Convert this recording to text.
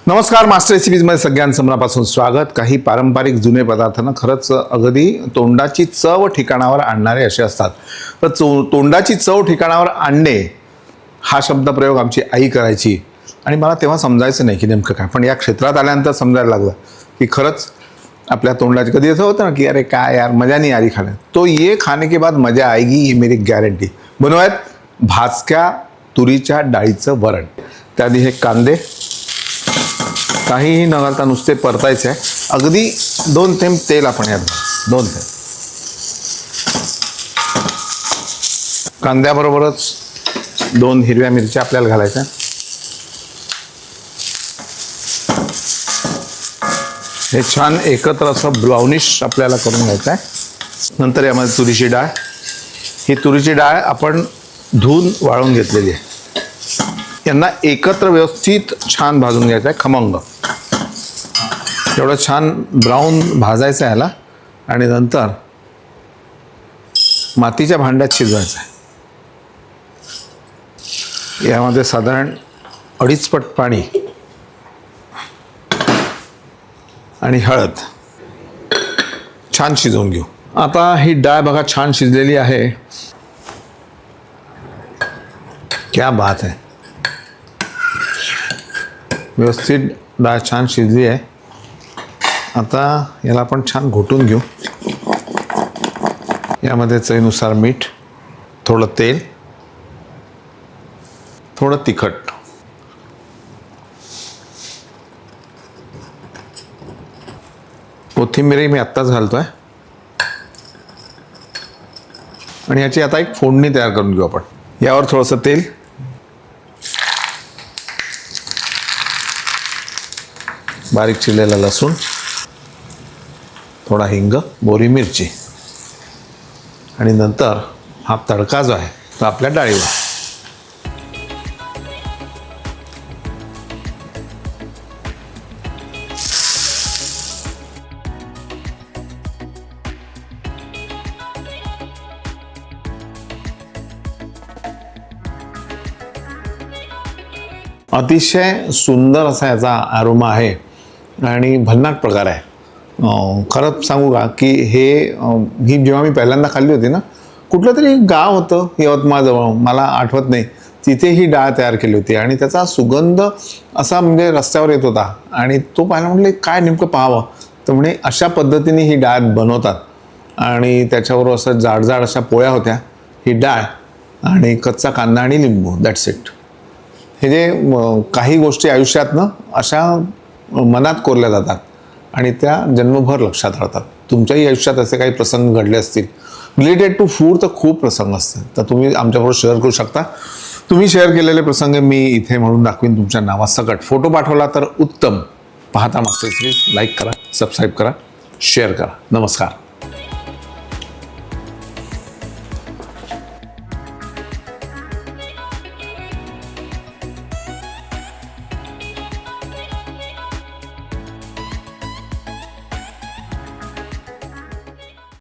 नमस्कार. मास्टर रेसिपीजमध्ये सगळ्यांचं मनापासून स्वागत. काही पारंपरिक जुने पदार्थांना खरंच अगदी तोंडाची चव ठिकाणावर आणणारे असे असतात. तर तोंडाची चव ठिकाणावर आणणे हा शब्दप्रयोग आमची आई करायची आणि मला तेव्हा समजायचं नाही की नेमकं काय, पण या क्षेत्रात आल्यानंतर समजायला लागलं की खरंच आपल्या तोंडाची कधी असं होतं ना की अरे काय यार मजा नहीं आ रही खाने, तो ये खाने के बाद मजा आएगी, ये मेरी गॅरंटी. बनवूयात भाजक्या तुरीच्या डाळीचं वरण. त्याआधी हे कांदे काहीही न घालता नुसते परतायचे आहे. अगदी 2 थेंब तेल आपण यात 2 थेंब. कांद्याबरोबरच 2 हिरव्या मिरच्या आपल्याला घालायच्या. हे छान एकत्र असं ब्राउनिश आपल्याला करून घ्यायचं आहे. नंतर यामध्ये तुरीची डाळ. ही तुरीची डाळ आपण धुवून वाळून घेतलेली आहे. यांना एकत्र व्यवस्थित छान भाजून घ्यायचं आहे. खमंग एवढं छान ब्राऊन भाजायचं आहे याला आणि नंतर मातीच्या भांड्यात शिजवायचं आहे. यामध्ये साधारण 2.5 पट पाणी आणि हळद छान शिजवून घेऊ. आता ही डाळ बघा छान शिजलेली आहे. क्या बात है. व्यवस्थित डाळ छान शिजली आहे. आता याला आपण छान घोटून घेऊ. यामध्ये चवीनुसार मीठ, थोडं तेल, थोडं तिखट, कोथिंबीर मी आत्ताच घालतोय आणि याची आता एक फोडणी तयार करून घेऊ आपण. यावर थोडंसं तेल, बारीक चिरलेला लसूण, थोडा हिंग, बोरी मिरची आणि नंतर हा तडका जो आहे तो आपल्या डाळीवर. अतिशय सुंदर असा याचा आरोमा आहे आणि भन्नाट प्रकार आहे. खरंच सांगू का की ही जेव्हा मी पहिल्यांदा खाल्ली होती ना, कुठलं तरी गाव होतं यवतमाळजवळ, मला आठवत नाही, तिथे ही डाळ तयार केली होती आणि त्याचा सुगंध असा म्हणजे रस्त्यावर येत होता आणि तो पाहिला म्हटलं काय नेमकं पाहावं. तर म्हणे अशा पद्धतीने ही डाळ बनवतात आणि त्याच्यावर असं जाडजाड अशा पोळ्या होत्या, ही डाळ आणि कच्चा कांदा आणि लिंबू, दॅट्स इट. हे जे काही गोष्टी आयुष्यातनं अशा मनात कोरल्या जातात आणि त्या जन्मभर लक्षात राहतात. तुमच्याही आयुष्यात असे काही प्रसंग घडले असतील रिलेटेड टू फूड, तर खूप प्रसंग असतील, तर तुम्ही आमच्याबरोबर शेअर करू शकता. तुम्ही शेअर केलेले प्रसंग मी इथे म्हणून दाखवीन तुमच्या नावासकट. फोटो पाठवला तर उत्तम. पाहता मास्टर सिरीज लाईक करा, सबस्क्राईब करा, शेअर करा. नमस्कार.